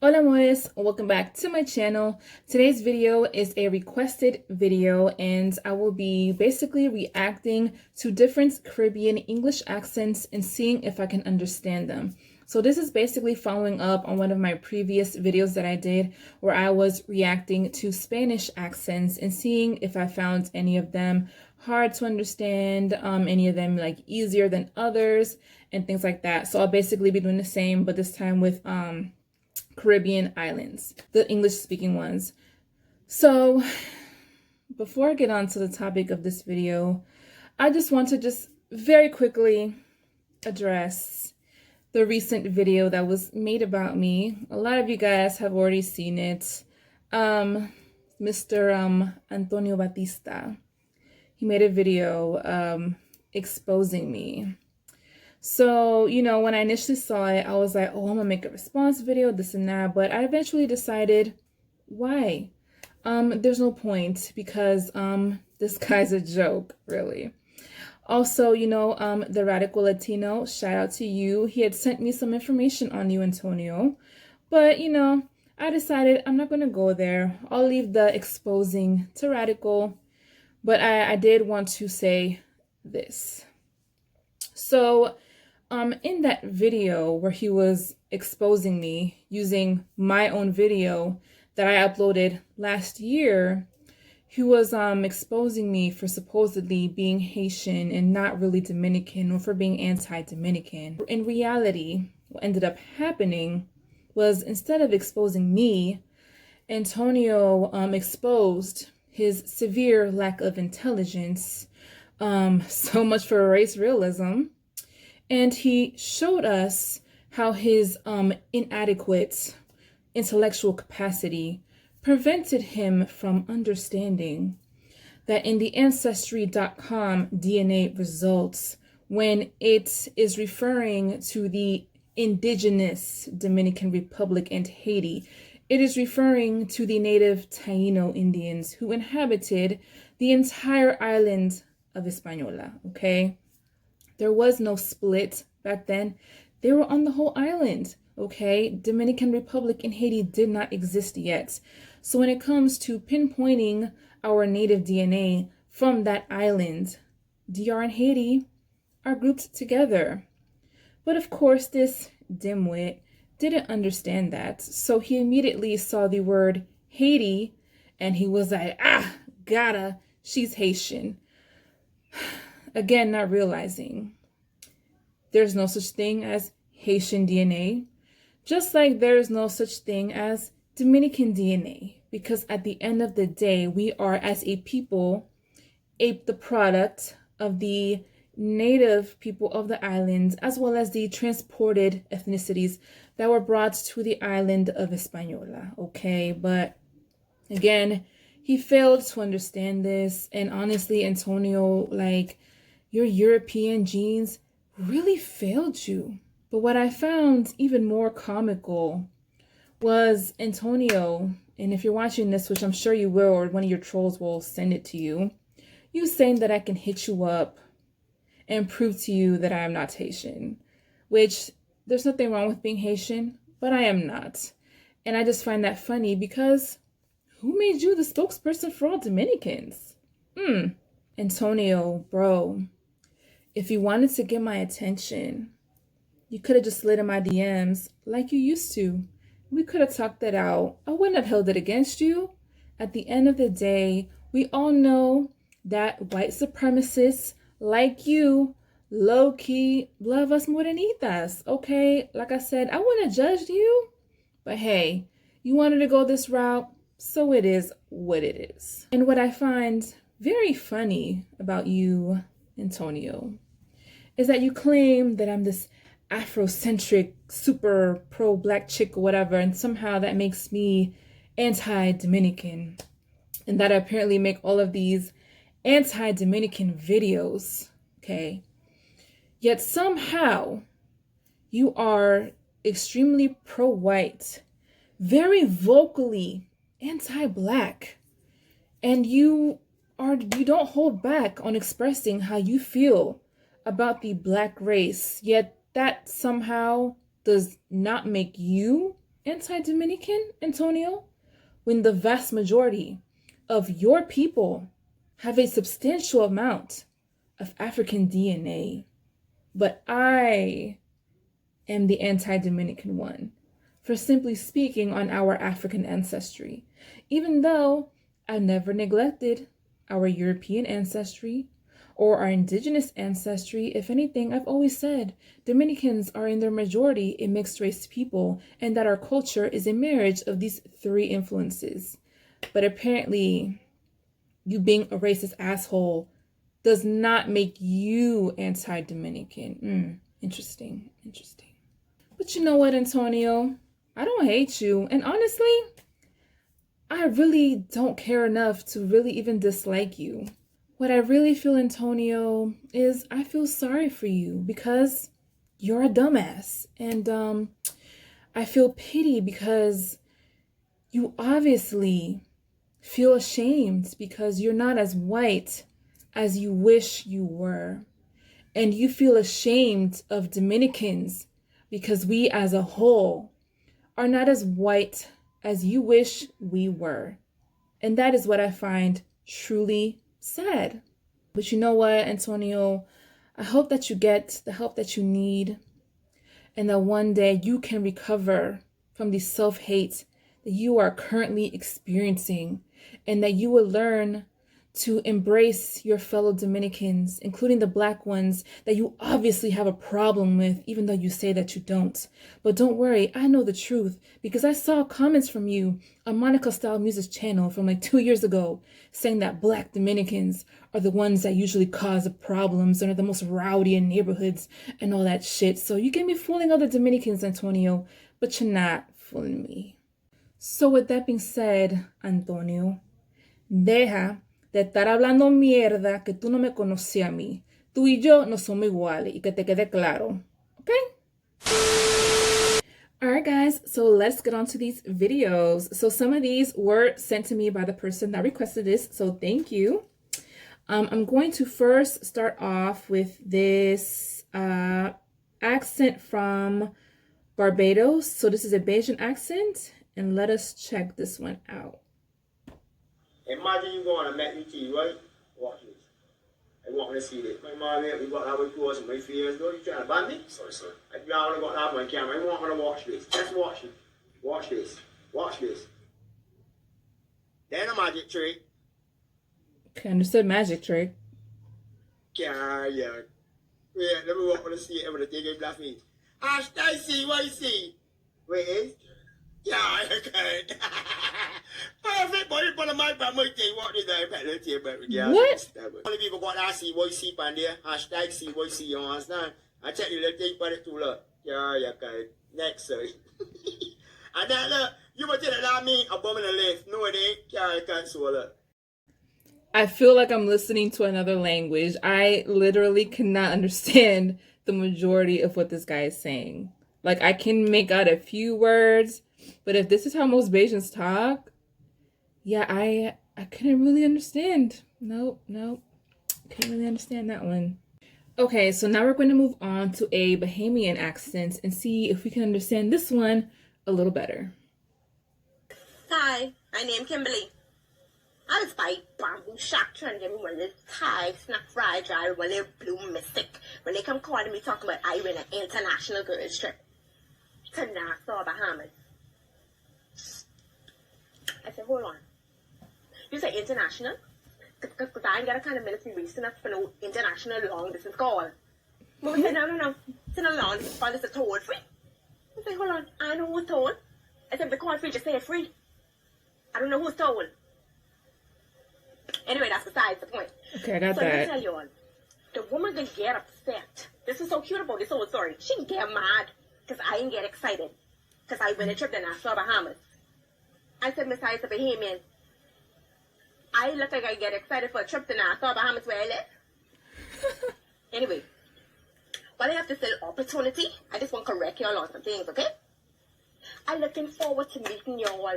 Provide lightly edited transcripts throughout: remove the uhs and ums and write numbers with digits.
Hola amores, welcome back to my channel. Today's video is a requested video and I will be basically reacting to different Caribbean English accents and seeing if I can understand them. So this is basically following up on one of my previous videos that I did where I was reacting to Spanish accents and seeing if I found any of them hard to understand, any of them like easier than others and things like that. So I'll basically be doing the same, but this time with Caribbean islands, the English speaking ones. So before I get on to the topic of this video, I just want to very quickly address the recent video that was made about me. A lot of you guys have already seen it. Mr. Antonio Batista, he made a video exposing me. So, when I initially saw it, I was like, oh, I'm gonna make a response video, this and that. But I eventually decided, why? There's no point because this guy's a joke, really. Also, the Radical Latino, shout out to you. He had sent me some information on you, Antonio. But, I decided I'm not gonna go there. I'll leave the exposing to Radical. But I did want to say this. So, in that video where he was exposing me using my own video that I uploaded last year, he was exposing me for supposedly being Haitian and not really Dominican, or for being anti-Dominican. In reality, what ended up happening was, instead of exposing me, Antonio exposed his severe lack of intelligence. So much for race realism. And he showed us how his inadequate intellectual capacity prevented him from understanding that in the Ancestry.com DNA results, when it is referring to the indigenous Dominican Republic and Haiti, it is referring to the native Taino Indians who inhabited the entire island of Hispaniola, okay? There was no split back then. They were on the whole island, okay? Dominican Republic and Haiti did not exist yet. So when it comes to pinpointing our native DNA from that island, DR and Haiti are grouped together. But of course, this dimwit didn't understand that. So he immediately saw the word Haiti and he was like, she's Haitian. Again, not realizing there's no such thing as Haitian DNA, just like there's no such thing as Dominican DNA, because at the end of the day, we are, as a people, the product of the native people of the islands, as well as the transported ethnicities that were brought to the island of Hispaniola, okay? But again, he failed to understand this, and honestly, Antonio, your European genes really failed you. But what I found even more comical was Antonio, and if you're watching this, which I'm sure you will, or one of your trolls will send it to you, you saying that I can hit you up and prove to you that I am not Haitian, which there's nothing wrong with being Haitian, but I am not. And I just find that funny because who made you the spokesperson for all Dominicans? Antonio, bro, if you wanted to get my attention, you could have just slid in my DMs like you used to. We could have talked that out. I wouldn't have held it against you. At the end of the day, we all know that white supremacists like you low-key love us more than eat us, okay? Like I said, I wouldn't have judged you, but hey, you wanted to go this route, so it is what it is. And what I find very funny about you, Antonio, is that you claim that I'm this Afrocentric, super pro-black chick or whatever, and somehow that makes me anti-Dominican, and that I apparently make all of these anti-Dominican videos, okay? Yet somehow you are extremely pro-white, very vocally anti-black, and you don't hold back on expressing how you feel about the black race, yet that somehow does not make you anti-Dominican, Antonio, when the vast majority of your people have a substantial amount of African DNA? But I am the anti-Dominican one for simply speaking on our African ancestry, even though I never neglected our European ancestry or our indigenous ancestry. If anything, I've always said Dominicans are in their majority a mixed race people and that our culture is a marriage of these three influences. But apparently, you being a racist asshole does not make you anti-Dominican. Interesting. But you know what, Antonio? I don't hate you. And honestly, I really don't care enough to really even dislike you. What I really feel, Antonio, is I feel sorry for you because you're a dumbass. And I feel pity because you obviously feel ashamed because you're not as white as you wish you were. And you feel ashamed of Dominicans because we as a whole are not as white as you wish we were. And that is what I find truly sad. But you know what, Antonio? I hope that you get the help that you need and that one day you can recover from the self-hate that you are currently experiencing and that you will learn to embrace your fellow Dominicans, including the Black ones that you obviously have a problem with, even though you say that you don't. But don't worry, I know the truth because I saw comments from you on Monica Style Music's channel from like 2 years ago saying that Black Dominicans are the ones that usually cause the problems and are the most rowdy in neighborhoods and all that shit. So you can be fooling other Dominicans, Antonio, but you're not fooling me. So with that being said, Antonio, deja de estar hablando mierda que tú no me conoces a mí. Tú y yo no somos iguales y que te quede claro. Okay? Alright guys, so let's get on to these videos. So some of these were sent to me by the person that requested this, so thank you. I'm going to first start off with this accent from Barbados. So this is a Bajan accent, and let us check this one out. Imagine you going to make me tea, right? Watch this. I want to see this. My mom, we got that way close and my fears. Don't you trying to ban me? Sorry, sir. If you already got that on camera, I want to watch this. Just watch it. Watch this. Watch this. Then a magic trick. Okay, understood magic trick. Yeah. Wait, let me walk on the see it. I'm going to take it black me. Hashtag see what you see. Wait. Yeah, okay. Perfect, but it's one of my family thing. What did I penalty about? What? Only people got that CYC pan there. Hashtag CYC, you understand? I check the little thing for it too, look. Yeah, okay. Next, sorry. And then, look, you will tell that mean a bum in the left. No, it ain't. Yeah, I can't so look. I feel like I'm listening to another language. I literally cannot understand the majority of what this guy is saying. Like, I can make out a few words, but if this is how most Bajans talk, yeah, I couldn't really understand. Nope. Couldn't really understand that one. Okay, so now we're going to move on to a Bahamian accent and see if we can understand this one a little better. Hi, my name Kimberly. I was by bamboo shack trying to give me one little Thai snack fried dry with one little blue mystic when they come calling me talking about I win an international girls trip to Nassau, Bahamas. I said, hold on. You say international? Because I ain't got a kind of military reason enough for no international long distance call. But we said, no. It's not long distance call, it's a toll free. I said, hold on, I know who's toll. I said, the call free, just say it free. I don't know who's toll. Anyway, that's besides the point. Okay, I got so that. let me tell you all, the woman can get upset. This is so cute about this whole story. She can get mad because I didn't get excited because I went a trip to Nassau, Bahamas. I said, Miss I's a Bahamian. I look like I get excited for a trip to Nassau, Bahamas where I live. Anyway, while I have this little opportunity, I just want to correct y'all on some things, okay? I'm looking forward to meeting y'all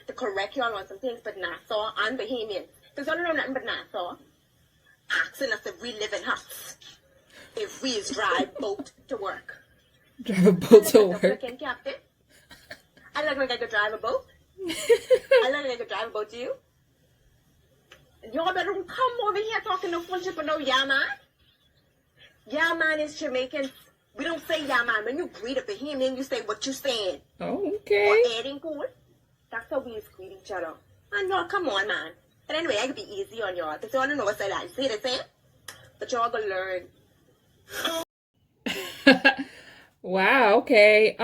to correct y'all on some things, but Nassau and Bahamian. Because y'all don't know nothing but Nassau. Asking us if we live in huts. If we drive boat to work. Drive a boat to work. Captain. I look like I could drive a boat. I look like I could drive a boat to you. Y'all better come over here talking no friendship or no yeah man. Yeah man is Jamaican. We don't say yeah man. When you greet a Bahamian, you say what you saying. Oh, okay. Or adding cool. That's how we greet each other. And y'all, come on, man. But anyway, I could be easy on y'all. Because y'all don't know what I like. See the same? But y'all gonna learn. Wow, okay.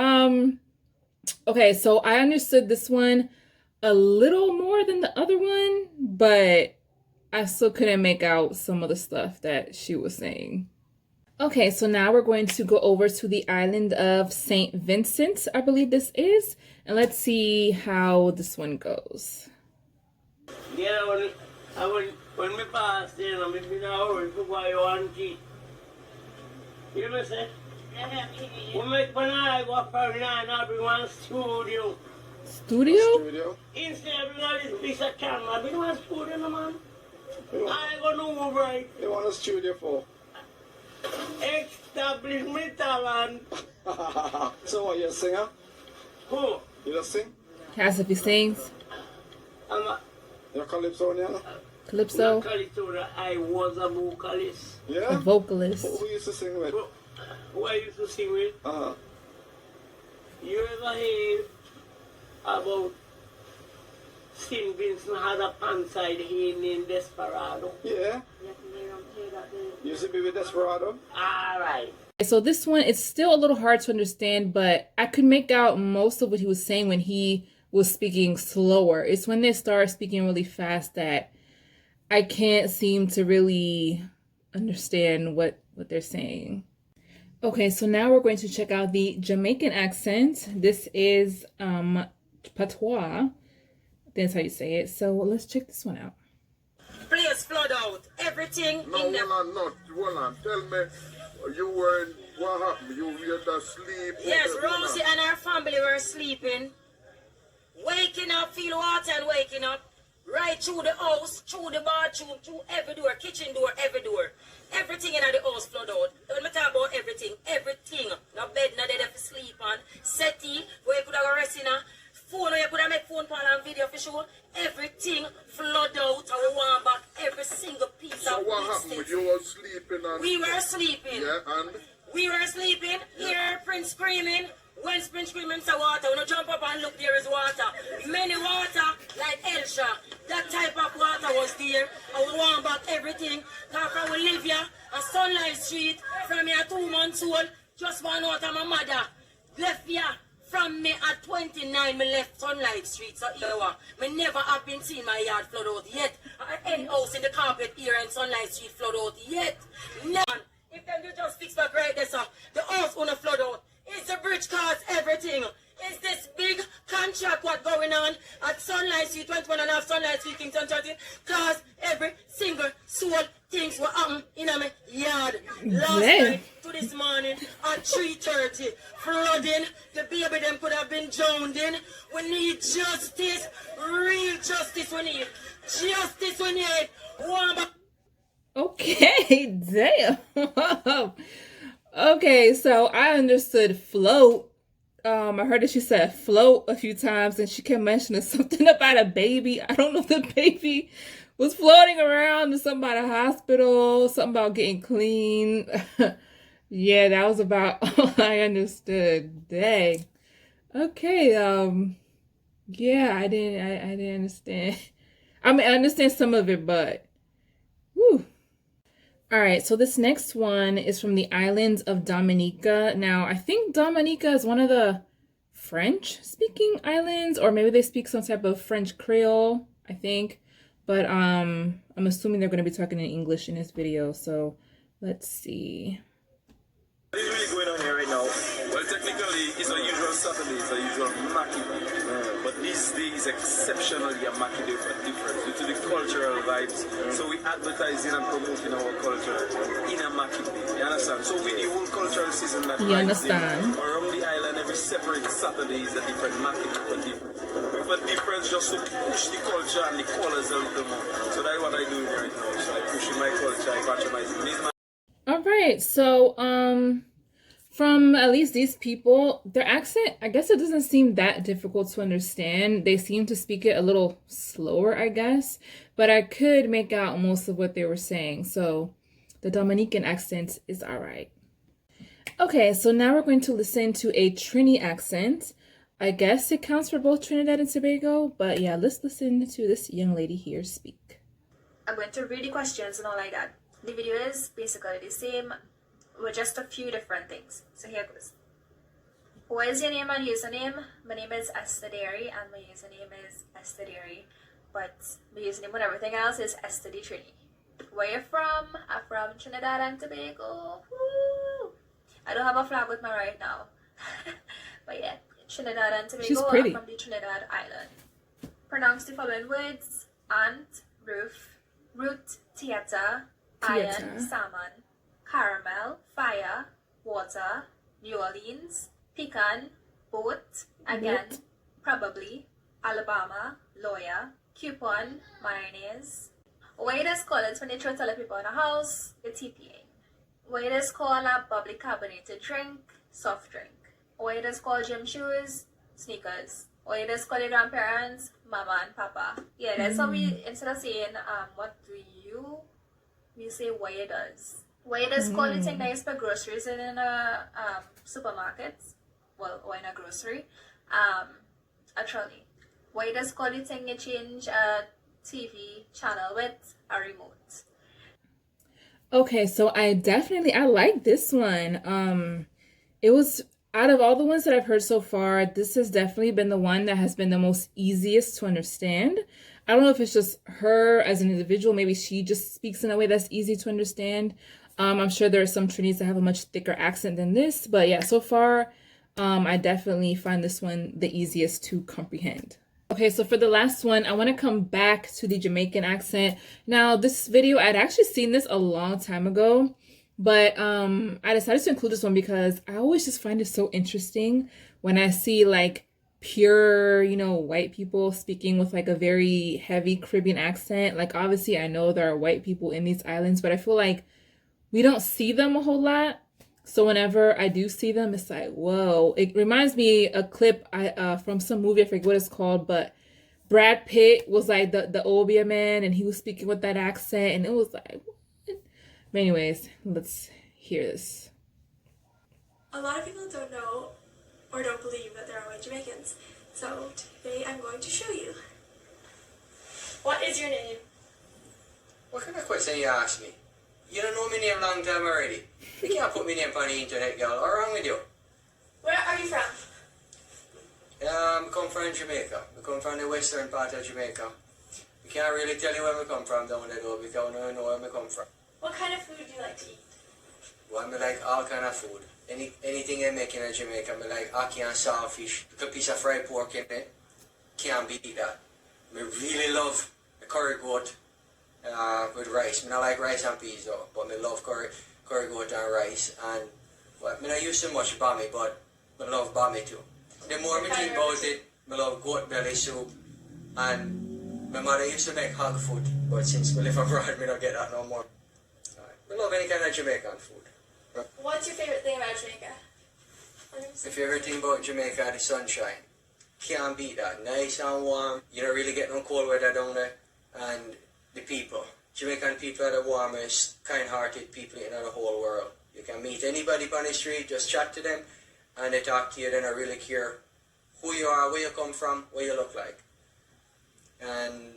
Okay, so I understood this one a little more than the other one, but I still couldn't make out some of the stuff that she was saying. Okay, so now we're going to go over to the island of St. Vincent, I believe this is, and let's see how this one goes. Yeah, when me pass there, I'm in a hurry to buy one tea. You know what I'm saying? We make banana go for now, bring one studio. Studio? Studio. Instead of bring all this piece of camera, bring one studio, no man. I ain't gonna move right. They want a studio for. Establish me talent. So what, you're a singer? Who? You just sing? Cass, if he sings. I'm a You're a calypso, yeah? Calypso. vocalist. I was a vocalist. A Yeah? vocalist. Who used to sing with? Who I used to sing with? You ever hear about St. Vincent had a pan-side here named Desperado? Yeah. You used to be with Desperado? Alright. So this one, it's still a little hard to understand, but I could make out most of what he was saying when he was speaking slower. It's when they start speaking really fast that I can't seem to really understand what they're saying. Okay, so now we're going to check out the Jamaican accent. This is patois. That's how you say it. So let's check this one out. Place flood out. Everything No, in the... hold on. Tell me, you were, what happened? You were asleep? Yes, Rosie and her family were sleeping. Waking up, feel water and waking up. Right through the house, through the bathroom, through every door, kitchen door, every door. Everything in the house flood out. When me talk about everything, everything. No bed, no dead for sleep on. Settee, where you could have rest in a phone, where you could have make phone call and video for sure. Everything flood out and we want back every single piece So of what pieces. happened? You were sleeping and... We were sleeping. Yeah, and? We were sleeping, hear Prince screaming. When Prince screaming, say water. When you jump up and look, there is water. Many water, like Elsha. That type of water was there. And we want back everything. Cause from we live here on Sunlight Street, from here 2 months old, just one out of my mother. Left here. From me at 29, me left Sunlight Street, so here me never have been seen my yard flood out yet. Any house in the carpet here in Sunlight Street flood out yet. None. If them you just fix back right there, sir, the house gonna flood out. It's the bridge cause everything. It's this big contract what going on at Sunlight Street, 21 and a half Sunlight Street, Kingston 30, cause every single soul things were happen in my yard. Last night to this morning at 3:30, flooding, the baby them could have been drowned in. We need justice, real justice we need. Justice we need. Okay, damn. Okay, so I understood float. I heard that she said float a few times and she kept mentioning something about a baby. I don't know if the baby was floating around in somebody's hospital, something about getting clean. Yeah, that was about all I understood. Dang. Okay, yeah, I didn't understand. I mean, I understand some of it, but whew. All right, so this next one is from the islands of Dominica. Now, I think Dominica is one of the French-speaking islands, or maybe they speak some type of French Creole, I think. But I'm assuming they're going to be talking in English in this video, so let's see. What is really going on here right now? Well, technically, it's a usual Saturday, it's a usual Mackie. But this day is exceptionally a Mackie day for different due to the cultural vibes. So we advertising and promoting our culture in a Mackie day. You understand? So with the whole cultural season that You understand? around the island, every separate Saturday is a different Mackie for different. With a difference just to push the culture and the colors a little more. So that's what I do right now. So I pushing my culture, I patronizing this. All right, so from at least these people, their accent, I guess it doesn't seem that difficult to understand. They seem to speak it a little slower, I guess, but I could make out most of what they were saying. So the Dominican accent is all right. Okay, so now we're going to listen to a Trini accent. I guess it counts for both Trinidad and Tobago, but yeah, let's listen to this young lady here speak. I'm going to read the questions and all like that. The video is basically the same with just a few different things. So here goes. What is your name and username? My name is Esther Derry and my username is Esther Derry. But my username and everything else is Esther D. Trini. Where you from? I'm from Trinidad and Tobago. Woo! I don't have a flag with me right now. But yeah, Trinidad and Tobago. She's pretty. I'm from the Trinidad Island. Pronounce the following words. Ant, roof, root, theater, iron, salmon, caramel, fire, water, New Orleans, pecan, boat, again, probably, Alabama, lawyer, coupon, mayonnaise. What it is called is when they try to tell people in a house, the TPA. What it is called a bubbly carbonated drink, soft drink. What it is called gym shoes, sneakers. What it is called your grandparents, mama and papa. Yeah, that's how we, instead of saying, what do you, we say what it does. What it is called the thing that you spend groceries in a supermarket, well, or in a grocery, a trolley. What it is called the thing you change a TV channel with, a remote. Okay, so I like this one. It was, out of all the ones that I've heard so far, this has definitely been the one that has been the most easiest to understand. I don't know if it's just her as an individual, maybe she just speaks in a way that's easy to understand. I'm sure there are some Trinis that have a much thicker accent than this, but yeah, so far, I definitely find this one the easiest to comprehend. Okay, so for the last one, I want to come back to the Jamaican accent. Now, this video, I'd actually seen this a long time ago, but I decided to include this one because I always just find it so interesting when I see like pure, you know, white people speaking with like a very heavy Caribbean accent. Like, obviously, I know there are white people in these islands, but I feel like we don't see them a whole lot. So whenever I do see them, it's like, whoa. It reminds me a clip from some movie, I forget what it's called, but Brad Pitt was like the Obia man, and he was speaking with that accent, and it was like, what? But anyways, let's hear this. A lot of people don't know or don't believe that there are white Jamaicans. So today I'm going to show you. What is your name? What kind of question you ask me? You don't know my name long time already. You can't put my name on the internet, girl. What's wrong with you? Where are you from? I come from Jamaica. I come from the western part of Jamaica. I can't really tell you where I come from down there though, because I don't know where I come from. What kind of food do you like to eat? Well, I like all kind of food. Anything they make in Jamaica, I like ackee and saltfish. Put a piece of fried pork in it. Can't beat that. I really love the curry goat with rice. I don't like rice and peas though, but I love curry goat and rice. And well, I don't use so much bami, but I love bami too. The more I think about it, I love goat belly soup. And my mother used to make hog food, but since we live abroad, I don't get that no more. I love any kind of Jamaican food. What's your favorite thing about Jamaica? My favorite thing about Jamaica is the sunshine. Can't beat that. Nice and warm. You don't really get no cold weather down there. And the people. Jamaican people are the warmest, kind-hearted people in the whole world. You can meet anybody on the street, just chat to them, and they talk to you. They don't really care who you are, where you come from, what you look like. And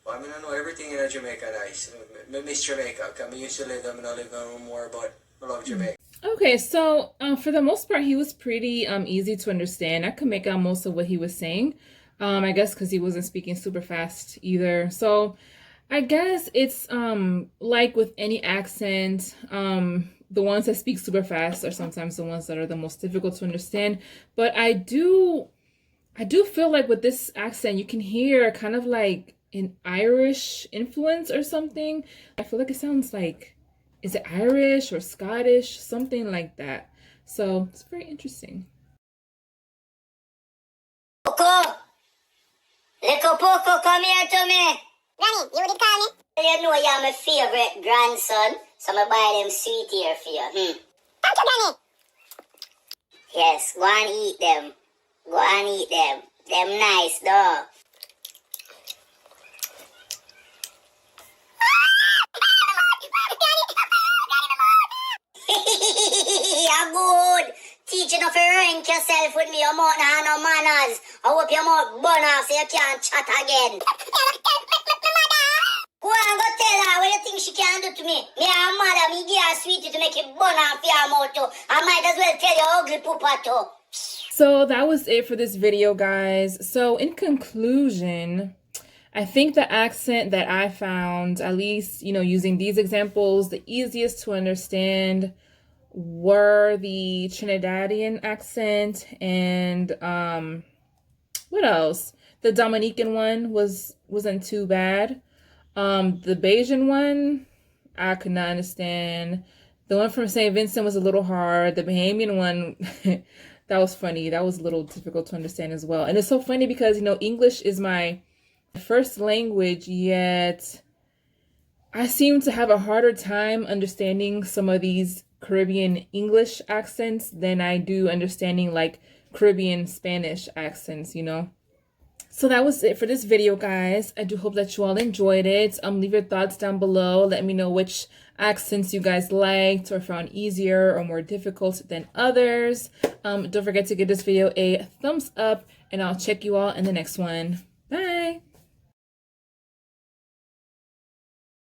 well, I mean, I know everything in Jamaica nice. I miss Jamaica, because I used to live there, and I live there no more, but I love Jamaica. Okay, so for the most part, he was pretty easy to understand. I could make out most of what he was saying. I guess because he wasn't speaking super fast either. So I guess it's like with any accent, the ones that speak super fast are sometimes the ones that are the most difficult to understand. But I do feel like with this accent, you can hear kind of like an Irish influence or something. I feel like it sounds like, is it Irish or Scottish? Something like that. So it's very interesting. Poco! Little Poco, come here to me. Granny, you did call me? You know you're my favorite grandson, so I buy them sweet here for you. Thank you, Granny. Yes, go and eat them. Go and eat them. Them nice, though. You're good. Teaching of you rank yourself with me, your mouth nah no manners. I hope your mouth burn off so you can't chat again. Go and go tell her what you think she can do to me. Me and her mother, me give her sweetie to make it burn off your mouth too. I might as well tell you ugly poopa too. So that was it for this video, guys. So in conclusion, I think the accent that I found, at least, you know, using these examples, the easiest to understand were the Trinidadian accent and what else? The Dominican one wasn't too bad. The Bajan one, I could not understand. The one from St. Vincent was a little hard. The Bahamian one, that was funny. That was a little difficult to understand as well. And it's so funny because, you know, English is my first language, yet I seem to have a harder time understanding some of these Caribbean English accents than I do understanding like Caribbean Spanish accents, you know. So that was it for this video, guys. I do hope that you all enjoyed it. Leave your thoughts down below. Let me know which accents you guys liked or found easier or more difficult than others. Don't forget to give this video a thumbs up, and I'll check you all in the next one.